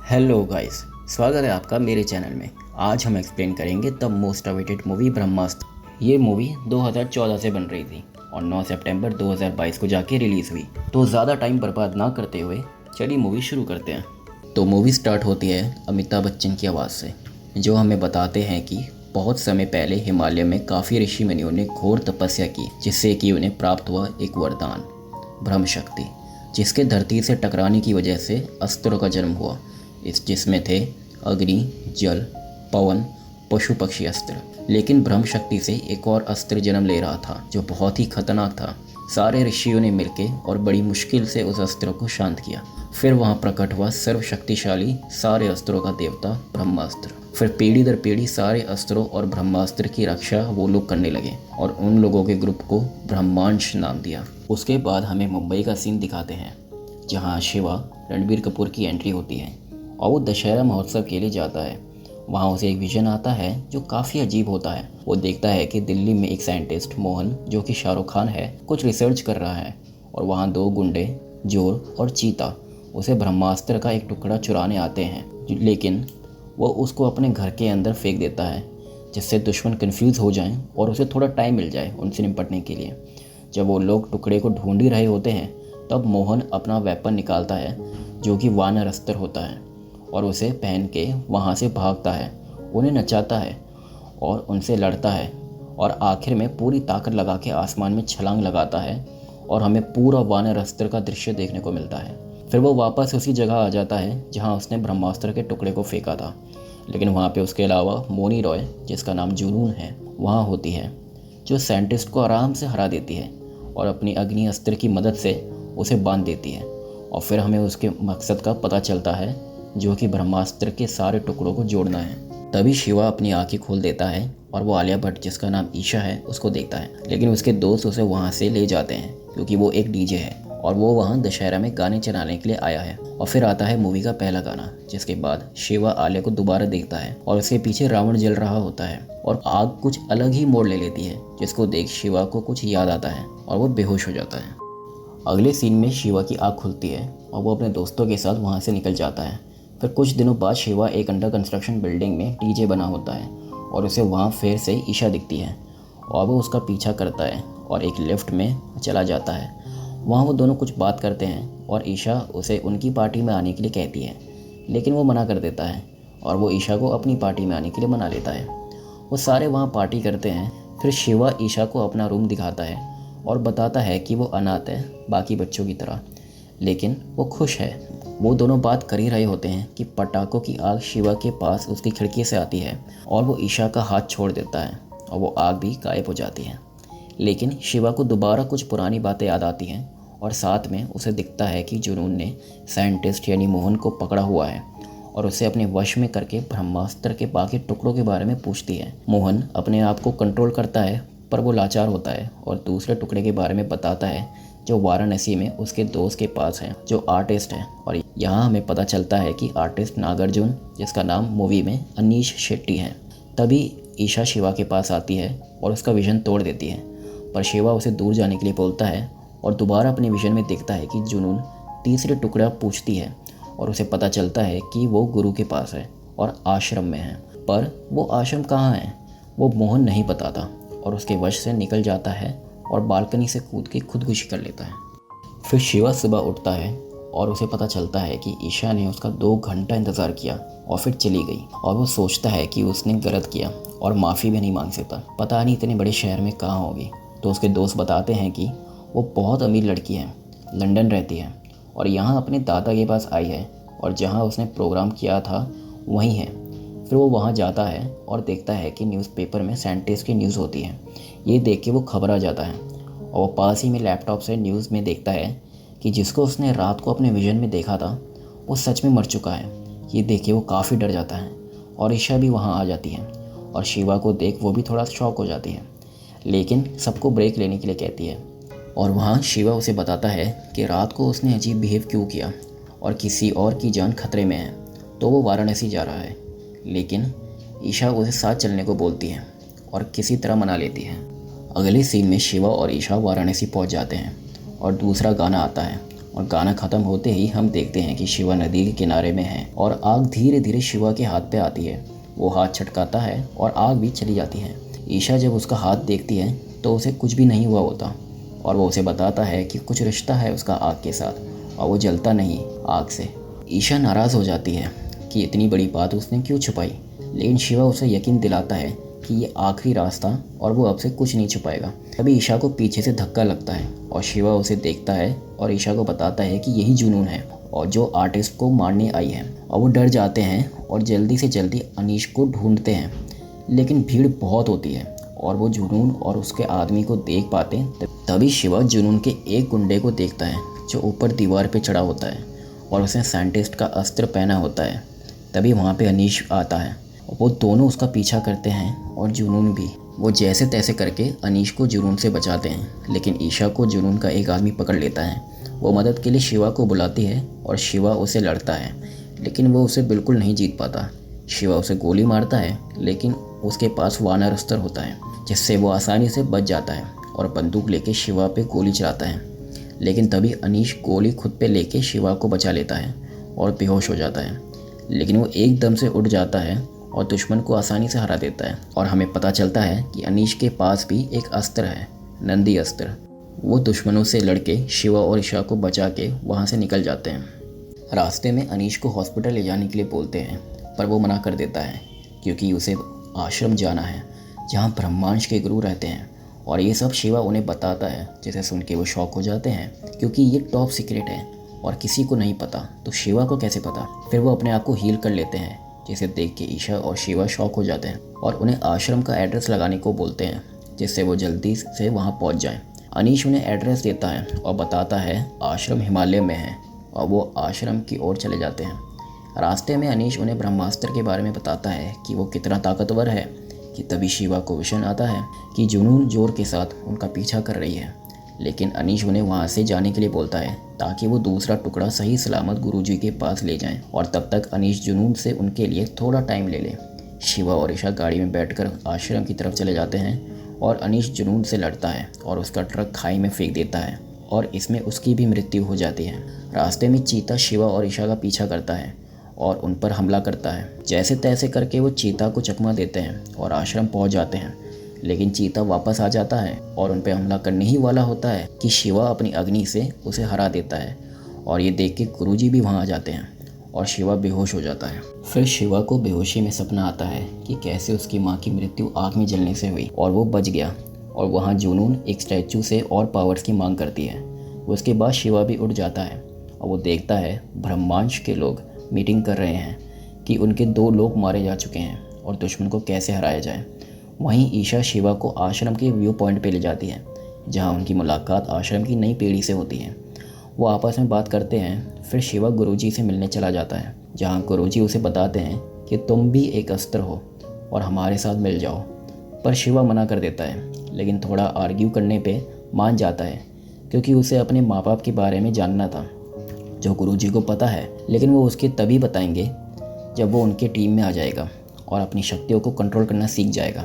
Hello guys, स्वागत है आपका मेरे चैनल में। आज हम एक्सप्लेन करेंगे द मोस्ट अवेटेड मूवी ब्रह्मास्त्र। ये मूवी 2014 से बन रही थी और 9 सितंबर 2022 को जाके रिलीज़ हुई। तो ज़्यादा टाइम बर्बाद ना करते हुए चलिए मूवी शुरू करते हैं। तो मूवी स्टार्ट होती है अमिताभ बच्चन की आवाज़ से, जो हमें बताते हैं कि बहुत समय पहले हिमालय में काफ़ी ऋषि मुनियों ने घोर तपस्या की, जिससे कि उन्हें प्राप्त हुआ एक वरदान, ब्रह्म शक्ति, जिसके धरती से टकराने की वजह से अस्त्रों का जन्म हुआ। जिसमें थे अग्नि, जल, पवन, पशु पक्षी अस्त्र। लेकिन ब्रह्म शक्ति से एक और अस्त्र जन्म ले रहा था जो बहुत ही खतरनाक था। सारे ऋषियों ने मिलकर और बड़ी मुश्किल से उस अस्त्र को शांत किया। फिर वहां प्रकट हुआ सर्वशक्तिशाली सारे अस्त्रों का देवता ब्रह्मास्त्र। फिर पीढ़ी दर पीढ़ी सारे अस्त्रों और ब्रह्मास्त्र की रक्षा वो लोग करने लगे और उन लोगों के ग्रुप को ब्रह्मांश नाम दिया। उसके बाद हमें मुंबई का सीन दिखाते हैं, जहाँ शिवा रणबीर कपूर की एंट्री होती है और वो दशहरा महोत्सव के लिए जाता है। वहाँ उसे एक विजन आता है जो काफ़ी अजीब होता है। वो देखता है कि दिल्ली में एक साइंटिस्ट मोहन, जो कि शाहरुख खान है, कुछ रिसर्च कर रहा है और वहाँ दो गुंडे जोर और चीता उसे ब्रह्मास्त्र का एक टुकड़ा चुराने आते हैं, लेकिन वो उसको अपने घर के अंदर फेंक देता है, जिससे दुश्मन कंफ्यूज हो जाएं और उसे थोड़ा टाइम मिल जाए उनसे निपटने के लिए। जब वो लोग टुकड़े को ढूंढ ही रहे होते हैं, तब मोहन अपना वेपन निकालता है, जो कि वानर अस्त्र होता है, और उसे पहन के वहाँ से भागता है, उन्हें नचाता है और उनसे लड़ता है और आखिर में पूरी ताकत लगा के आसमान में छलांग लगाता है और हमें पूरा वानर अस्त्र का दृश्य देखने को मिलता है। फिर वो वापस उसी जगह आ जाता है जहाँ उसने ब्रह्मास्त्र के टुकड़े को फेंका था, लेकिन वहाँ पे उसके अलावा मोनी रॉय, जिसका नाम जुनून है, वहाँ होती है, जो साइंटिस्ट को आराम से हरा देती है और अपनी अग्नि अस्त्र की मदद से उसे बांध देती है। और फिर हमें उसके मकसद का पता चलता है, जो कि ब्रह्मास्त्र के सारे टुकड़ों को जोड़ना है। तभी शिवा अपनी आंखें खोल देता है और वो आलिया भट्ट, जिसका नाम ईशा है, उसको देखता है। लेकिन उसके दोस्त उसे वहाँ से ले जाते हैं क्योंकि वो एक डीजे है और वो वहाँ दशहरा में गाने चलाने के लिए आया है। और फिर आता है मूवी का पहला गाना, जिसके बाद शिवा आलिया को दोबारा देखता है और उसके पीछे रावण जल रहा होता है और आग कुछ अलग ही मोड़ ले लेती है, जिसको देख शिवा को कुछ याद आता है और वो बेहोश हो जाता है। अगले सीन में शिवा की आँख खुलती है और वो अपने दोस्तों के साथ वहाँ से निकल जाता है। फिर कुछ दिनों बाद शिवा एक अंडर कंस्ट्रक्शन बिल्डिंग में डीजे बना होता है और उसे वहाँ फिर से ईशा दिखती है और वो उसका पीछा करता है और एक लिफ्ट में चला जाता है। वहाँ वो दोनों कुछ बात करते हैं और ईशा उसे उनकी पार्टी में आने के लिए कहती है, लेकिन वो मना कर देता है और वो ईशा को अपनी पार्टी में आने के लिए मना लेता है। वो सारे वहाँ पार्टी करते हैं। फिर शिवा ईशा को अपना रूम दिखाता है और बताता है कि वो अनाथ है बाकी बच्चों की तरह, लेकिन वो खुश है। वो दोनों बात कर ही रहे होते हैं कि पटाखों की आग शिवा के पास उसकी खिड़की से आती है और वो ईशा का हाथ छोड़ देता है और वो आग भी गायब हो जाती है। लेकिन शिवा को दोबारा कुछ पुरानी बातें याद आती हैं और साथ में उसे दिखता है कि जुनून ने साइंटिस्ट यानी मोहन को पकड़ा हुआ है और उसे अपने वश में करके ब्रह्मास्त्र के बाकी टुकड़ों के बारे में पूछती है। मोहन अपने आप को कंट्रोल करता है, पर वो लाचार होता है और दूसरे टुकड़े के बारे में बताता है, जो वाराणसी में उसके दोस्त के पास है, जो आर्टिस्ट है। और यहाँ हमें पता चलता है कि आर्टिस्ट नागार्जुन, जिसका नाम मूवी में अनीश शेट्टी है। तभी ईशा शिवा के पास आती है और उसका विजन तोड़ देती है, पर शिवा उसे दूर जाने के लिए बोलता है और दोबारा अपने विजन में देखता है कि जुनून तीसरे टुकड़ा पूछती है और उसे पता चलता है कि वो गुरु के पास है और आश्रम में है। पर वो आश्रम कहाँ है वो मोहन नहीं बताता और उसके वश से निकल जाता है और बालकनी से कूद के खुदकुशी कर लेता है। फिर शिवा सुबह उठता है और उसे पता चलता है कि ईशा ने उसका 2 घंटा इंतज़ार किया और फिर चली गई और वो सोचता है कि उसने गलत किया और माफ़ी भी नहीं मांग सकता। पता नहीं इतने बड़े शहर में कहाँ होगी। तो उसके दोस्त बताते हैं कि वो बहुत अमीर लड़की है, लंदन रहती है और यहाँ अपने दादा के पास आई है और जहाँ उसने प्रोग्राम किया था वहीं है। फिर वो वहाँ जाता है और देखता है कि न्यूज़पेपर में साइंटिस्ट की न्यूज़ होती है। ये देख के वो घबरा जाता है और वो पास ही में लैपटॉप से न्यूज़ में देखता है कि जिसको उसने रात को अपने विजन में देखा था वो सच में मर चुका है। ये देख के वो काफ़ी डर जाता है और ईशा भी वहाँ आ जाती है और शिवा को देख वो भी थोड़ा शॉक हो जाती है, लेकिन सबको ब्रेक लेने के लिए कहती है। और वहाँ शिवा उसे बताता है कि रात को उसने अजीब बिहेव क्यों किया और किसी और की जान खतरे में है, तो वो वाराणसी जा रहा है। लेकिन ईशा उसे साथ चलने को बोलती है और किसी तरह मना लेती है। अगले सीन में शिवा और ईशा वाराणसी पहुंच जाते हैं और दूसरा गाना आता है और गाना खत्म होते ही हम देखते हैं कि शिवा नदी के किनारे में है और आग धीरे धीरे शिवा के हाथ पे आती है। वो हाथ छटकाता है और आग भी चली जाती है। ईशा जब उसका हाथ देखती है तो उसे कुछ भी नहीं हुआ होता और वो उसे बताता है कि कुछ रिश्ता है उसका आग के साथ और वो जलता नहीं आग से। ईशा नाराज़ हो जाती है कि इतनी बड़ी बात उसने क्यों छुपाई, लेकिन शिवा उसे यकीन दिलाता है कि ये आखिरी रास्ता और वो अब से कुछ नहीं छुपाएगा। तभी ईशा को पीछे से धक्का लगता है और शिवा उसे देखता है और ईशा को बताता है कि यही जुनून है और जो आर्टिस्ट को मारने आई है। और वो डर जाते हैं और जल्दी से जल्दी अनीश को ढूंढते हैं, लेकिन भीड़ बहुत होती है और वो जुनून और उसके आदमी को देख पाते हैं। तभी शिवा जुनून के एक गुंडे को देखता है जो ऊपर दीवार पे चढ़ा होता है और उसने साइंटिस्ट का अस्त्र पहना होता है। तभी वहाँ पे अनीश आता है। वो दोनों उसका पीछा करते हैं और जुनून भी। वो जैसे तैसे करके अनीश को जुनून से बचाते हैं, लेकिन ईशा को जुनून का एक आदमी पकड़ लेता है। वो मदद के लिए शिवा को बुलाती है और शिवा उसे लड़ता है, लेकिन वो उसे बिल्कुल नहीं जीत पाता। शिवा उसे गोली मारता है, लेकिन उसके पास वानर अस्त्र होता है जिससे वो आसानी से बच जाता है और बंदूक लेके शिवा पे गोली चलाता है। लेकिन तभी अनीश गोली खुद पे लेके शिवा को बचा लेता है और बेहोश हो जाता है, लेकिन वो एकदम से उठ जाता है और दुश्मन को आसानी से हरा देता है। और हमें पता चलता है कि अनीश के पास भी एक अस्त्र है, नंदी अस्त्र। वो दुश्मनों से लड़के शिवा और ईशा को बचा के वहाँ से निकल जाते हैं। रास्ते में अनीश को हॉस्पिटल ले जाने के लिए बोलते हैं, पर वो मना कर देता है क्योंकि उसे आश्रम जाना है जहाँ ब्रह्मांश के गुरु रहते हैं। और ये सब शिवा उन्हें बताता है, जिसे सुन के वो शॉक हो जाते हैं क्योंकि ये टॉप सीक्रेट है और किसी को नहीं पता, तो शिवा को कैसे पता। फिर वो अपने आप को हील कर लेते हैं, जिसे देख के ईशा और शिवा शॉक हो जाते हैं और उन्हें आश्रम का एड्रेस लगाने को बोलते हैं जिससे वो जल्दी से वहाँ पहुँच जाएं। अनीश उन्हें एड्रेस देता है और बताता है आश्रम हिमालय में है और वो आश्रम की ओर चले जाते हैं। रास्ते में अनीश उन्हें ब्रह्मास्त्र के बारे में बताता है कि वो कितना ताकतवर है कि तभी शिवा को विजन आता है कि जुनून जोर के साथ उनका पीछा कर रही है। लेकिन अनीश उन्हें वहाँ से जाने के लिए बोलता है ताकि वो दूसरा टुकड़ा सही सलामत गुरुजी के पास ले जाएं और तब तक अनीश जुनून से उनके लिए थोड़ा टाइम ले ले। शिवा और ईशा गाड़ी में बैठकर आश्रम की तरफ चले जाते हैं और अनीश जुनून से लड़ता है और उसका ट्रक खाई में फेंक देता है और इसमें उसकी भी मृत्यु हो जाती है। रास्ते में चीता शिवा और ईशा का पीछा करता है और उन पर हमला करता है। जैसे तैसे करके वो चीता को चकमा देते हैं और आश्रम पहुंच जाते हैं, लेकिन चीता वापस आ जाता है और उन पर हमला करने ही वाला होता है कि शिवा अपनी अग्नि से उसे हरा देता है। और ये देख के गुरुजी भी वहाँ आ जाते हैं और शिवा बेहोश हो जाता है। फिर शिवा को बेहोशी में सपना आता है कि कैसे उसकी माँ की मृत्यु आग में जलने से हुई और वो बच गया। और वहाँ जुनून एक स्टैचू से और पावर्स की मांग करती है। उसके बाद शिवा भी उठ जाता है और वो देखता है ब्रह्मांश के लोग मीटिंग कर रहे हैं कि उनके 2 लोग मारे जा चुके हैं और दुश्मन को कैसे हराया जाए। वहीं ईशा शिवा को आश्रम के व्यू पॉइंट पे ले जाती है जहां उनकी मुलाकात आश्रम की नई पीढ़ी से होती है। वो आपस में बात करते हैं। फिर शिवा गुरुजी से मिलने चला जाता है जहां गुरुजी उसे बताते हैं कि तुम भी एक अस्त्र हो और हमारे साथ मिल जाओ। पर शिवा मना कर देता है, लेकिन थोड़ा आर्ग्यू करने पे मान जाता है क्योंकि उसे अपने माँ बाप के बारे में जानना था जो गुरुजी को पता है, लेकिन वो उसके तभी बताएंगे जब वो उनके टीम में आ जाएगा और अपनी शक्तियों को कंट्रोल करना सीख जाएगा।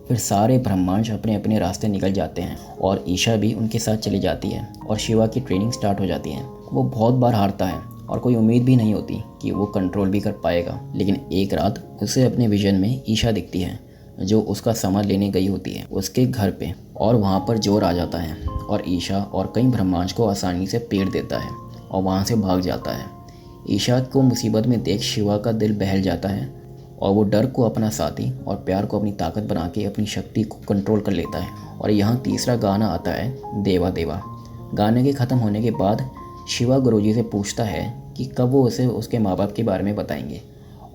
फिर सारे ब्रह्मांश अपने अपने रास्ते निकल जाते हैं और ईशा भी उनके साथ चली जाती है और शिवा की ट्रेनिंग स्टार्ट हो जाती है। वो बहुत बार हारता है और कोई उम्मीद भी नहीं होती कि वो कंट्रोल भी कर पाएगा, लेकिन एक रात उसे अपने विजन में ईशा दिखती है जो उसका सामान लेने गई होती है उसके घर पे, और वहाँ पर जोर आ जाता है और ईशा और कई ब्रह्मांश को आसानी से पेड़ देता है और वहाँ से भाग जाता है। ईशा को मुसीबत में देख शिवा का दिल बहल जाता है और वो डर को अपना साथी और प्यार को अपनी ताकत बना के अपनी शक्ति को कंट्रोल कर लेता है। और यहाँ तीसरा गाना आता है, देवा देवा। गाने के ख़त्म होने के बाद शिवा गुरुजी से पूछता है कि कब वो उसे उसके माँ बाप के बारे में बताएंगे,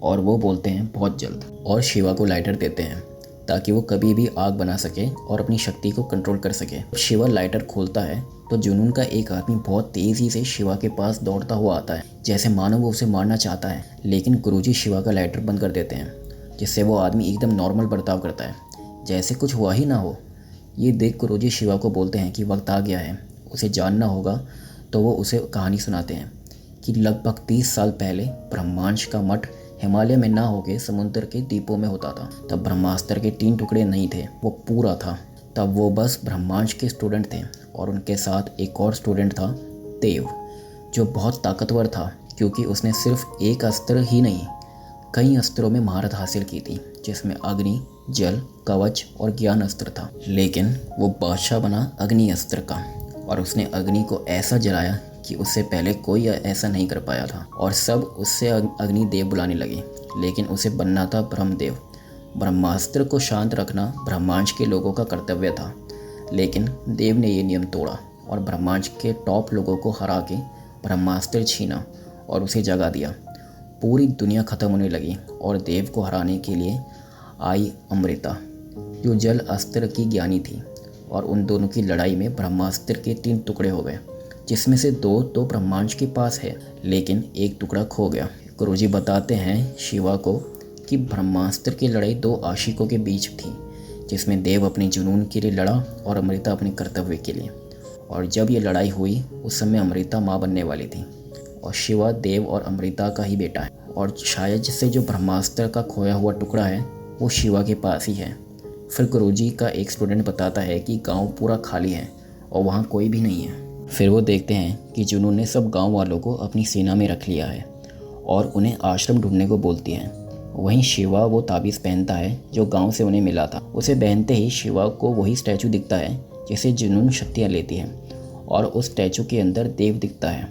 और वो बोलते हैं बहुत जल्द, और शिवा को लाइटर देते हैं ताकि वो कभी भी आग बना सके और अपनी शक्ति को कंट्रोल कर सके। शिवा लाइटर खोलता है तो जुनून का एक आदमी बहुत तेज़ी से शिवा के पास दौड़ता हुआ आता है, जैसे मानो वो उसे मारना चाहता है, लेकिन गुरुजी शिवा का लाइटर बंद कर देते हैं जिससे वो आदमी एकदम नॉर्मल बर्ताव करता है, जैसे कुछ हुआ ही ना हो। ये देख गुरुजी शिवा को बोलते हैं कि वक्त आ गया है, उसे जानना होगा। तो वो उसे कहानी सुनाते हैं कि लगभग 30 साल पहले ब्रह्मांश का मठ हिमालय में ना होके समुद्र के द्वीपों में होता था। तब ब्रह्मास्त्र के 3 टुकड़े नहीं थे, वो पूरा था। तब वो बस ब्रह्मांश के स्टूडेंट थे और उनके साथ एक और स्टूडेंट था, देव। जो बहुत ताकतवर था, क्योंकि उसने सिर्फ एक अस्त्र ही नहीं कई अस्त्रों में महारत हासिल की थी, जिसमें अग्नि, जल, कवच और ज्ञान अस्त्र था। लेकिन वो बादशाह बना अग्नि अस्त्र का, और उसने अग्नि को ऐसा जलाया कि उससे पहले कोई ऐसा नहीं कर पाया था, और सब उससे अग्नि देव बुलाने लगे। लेकिन उसे बनना था ब्रह्मदेव। ब्रह्मास्त्र को शांत रखना ब्रह्मांड के लोगों का कर्तव्य था, लेकिन देव ने ये नियम तोड़ा और ब्रह्मांड के टॉप लोगों को हरा के ब्रह्मास्त्र छीना और उसे जगा दिया। पूरी दुनिया खत्म होने लगी और देव को हराने के लिए आई अमृता, जो जल अस्त्र की ज्ञानी थी, और उन दोनों की लड़ाई में ब्रह्मास्त्र के 3 टुकड़े हो गए, जिसमें से 2 तो ब्रह्मांड के पास है, लेकिन एक टुकड़ा खो गया। गुरुजी बताते हैं शिवा को कि ब्रह्मास्त्र की लड़ाई 2 आशिकों के बीच थी, जिसमें देव अपने जुनून के लिए लड़ा और अमृता अपने कर्तव्य के लिए। और जब ये लड़ाई हुई उस समय अमृता माँ बनने वाली थी, और शिवा देव और अमृता का ही बेटा है, और शायद जिससे जो ब्रह्मास्त्र का खोया हुआ टुकड़ा है वो शिवा के पास ही है। फिर गुरुजी का एक स्टूडेंट बताता है कि गांव पूरा खाली है और वहाँ कोई भी नहीं है। फिर वो देखते हैं कि जुनून ने सब गांव वालों को अपनी सेना में रख लिया है और उन्हें आश्रम ढूंढने को बोलती है। वहीं शिवा वो ताबीज़ पहनता है जो गांव से उन्हें मिला था। उसे पहनते ही शिवा को वही स्टैचू दिखता है जिसे जुनून शक्तियाँ लेती है, और उस स्टैचू के अंदर देव दिखता है।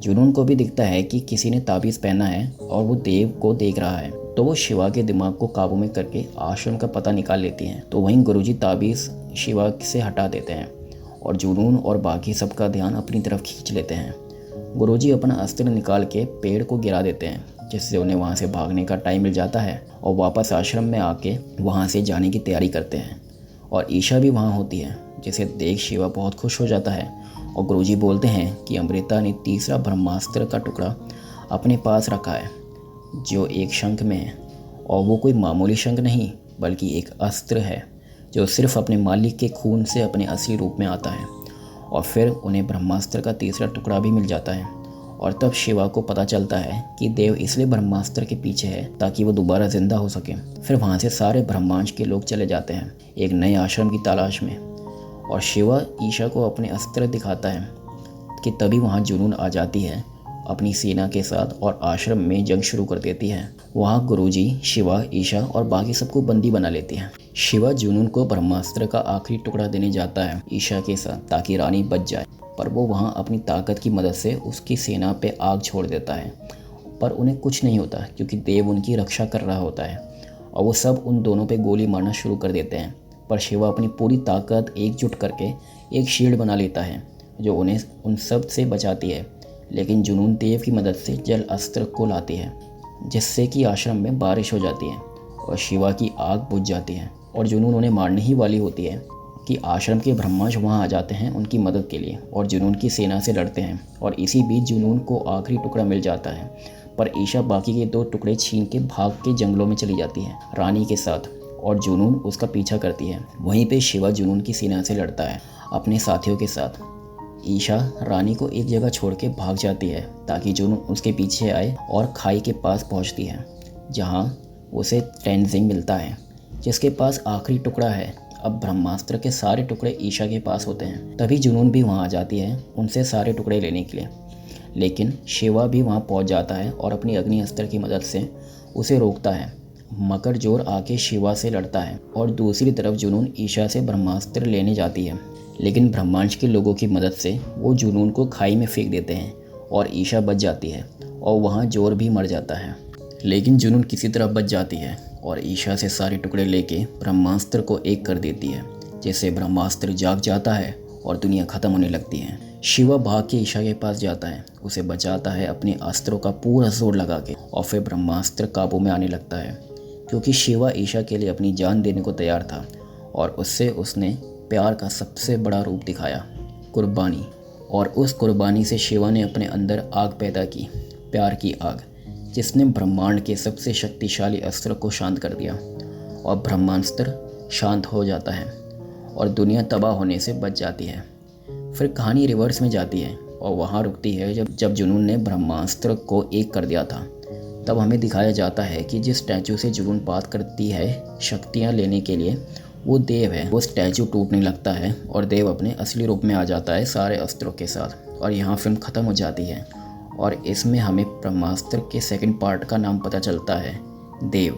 जुनून को भी दिखता है कि किसी ने ताबीज़ पहना है और वो देव को देख रहा है, तो वो शिवा के दिमाग को काबू में करके आश्रम का पता निकाल लेती हैं। तो वहीं गुरुजी ताबीज़ शिवा से हटा देते हैं और जुनून और बाकी सबका ध्यान अपनी तरफ खींच लेते हैं। गुरुजी अपना अस्त्र निकाल के पेड़ को गिरा देते हैं, जिससे उन्हें वहाँ से भागने का टाइम मिल जाता है, और वापस आश्रम में आके वहाँ से जाने की तैयारी करते हैं। और ईशा भी वहाँ होती है, जिसे देख शिवा बहुत खुश हो जाता है, और गुरुजी बोलते हैं कि अमृता ने तीसरा ब्रह्मास्त्र का टुकड़ा अपने पास रखा है, जो एक शंख में है, और वो कोई मामूली शंख नहीं बल्कि एक अस्त्र है जो सिर्फ अपने मालिक के खून से अपने असली रूप में आता है। और फिर उन्हें ब्रह्मास्त्र का तीसरा टुकड़ा भी मिल जाता है, और तब शिवा को पता चलता है कि देव इसलिए ब्रह्मास्त्र के पीछे है ताकि वो दोबारा जिंदा हो सके। फिर वहाँ से सारे ब्रह्मांड के लोग चले जाते हैं एक नए आश्रम की तलाश में, और शिवा ईशा को अपने अस्त्र दिखाता है कि तभी वहाँ जुनून आ जाती है अपनी सेना के साथ और आश्रम में जंग शुरू कर देती है। वहाँ गुरुजी, शिवा, ईशा और बाकी सबको बंदी बना लेती है। शिवा जुनून को ब्रह्मास्त्र का आखिरी टुकड़ा देने जाता है ईशा के साथ ताकि रानी बच जाए, पर वो वहाँ अपनी ताकत की मदद से उसकी सेना पे आग छोड़ देता है, पर उन्हें कुछ नहीं होता क्योंकि देव उनकी रक्षा कर रहा होता है, और वो सब उन दोनों पे गोली मारना शुरू कर देते हैं। पर शिवा अपनी पूरी ताकत एकजुट करके एक शील्ड बना लेता है जो उन्हें उन सब से बचाती है। लेकिन जुनून देव की मदद से जल अस्त्र को लाती है, जिससे कि आश्रम में बारिश हो जाती है और शिवा की आग बुझ जाती है, और जुनून उन्हें मारने ही वाली होती है कि आश्रम के ब्रह्मांड वहाँ आ जाते हैं उनकी मदद के लिए और जुनून की सेना से लड़ते हैं। और इसी बीच जुनून को आखिरी टुकड़ा मिल जाता है, पर ईशा बाकी के 2 टुकड़े छीन के भाग के जंगलों में चली जाती है रानी के साथ, और जुनून उसका पीछा करती है। वहीं पे शिवा जुनून की सेना से लड़ता है अपने साथियों के साथ। ईशा रानी को एक जगह छोड़ के भाग जाती है ताकि जुनून उसके पीछे आए, और खाई के पास पहुंचती है जहां उसे तेंजिंग मिलता है, जिसके पास आखिरी टुकड़ा है। अब ब्रह्मास्त्र के सारे टुकड़े ईशा के पास होते हैं। तभी जुनून भी वहां आ जाती है उनसे सारे टुकड़े लेने के लिए, लेकिन शिवा भी वहां पहुंच जाता है और अपनी अग्नि अस्त्र की मदद से उसे रोकता है। मकर जोर आके शिवा से लड़ता है, और दूसरी तरफ जुनून ईशा से ब्रह्मास्त्र लेने जाती है, लेकिन ब्रह्मांड के लोगों की मदद से वो जुनून को खाई में फेंक देते हैं और ईशा बच जाती है, और वहाँ जोर भी मर जाता है। लेकिन जुनून किसी तरह बच जाती है और ईशा से सारे टुकड़े लेके ब्रह्मास्त्र को एक कर देती है, जिससे ब्रह्मास्त्र जाग जाता है और दुनिया खत्म होने लगती है। शिवा भाग के ईशा के पास जाता है, उसे बचाता है अपने अस्त्रों का पूरा जोर लगा के, और फिर ब्रह्मास्त्र काबू में आने लगता है क्योंकि शिवा ईशा के लिए अपनी जान देने को तैयार था, और उससे उसने प्यार का सबसे बड़ा रूप दिखाया, कुर्बानी। और उस कुर्बानी से शिवा ने अपने अंदर आग पैदा की, प्यार की आग, जिसने ब्रह्मांड के सबसे शक्तिशाली अस्त्र को शांत कर दिया, और ब्रह्मास्त्र शांत हो जाता है और दुनिया तबाह होने से बच जाती है। फिर कहानी रिवर्स में जाती है और वहाँ रुकती है जब जुनून ने ब्रह्मास्त्र को एक कर दिया था। तब हमें दिखाया जाता है कि जिस स्टैचू से जुनून बात करती है शक्तियाँ लेने के लिए, वो देव है। वो स्टैचू टूटने लगता है और देव अपने असली रूप में आ जाता है सारे अस्त्रों के साथ, और यहाँ फिल्म ख़त्म हो जाती है। और इसमें हमें ब्रह्मास्त्र के सेकंड पार्ट का नाम पता चलता है, देव।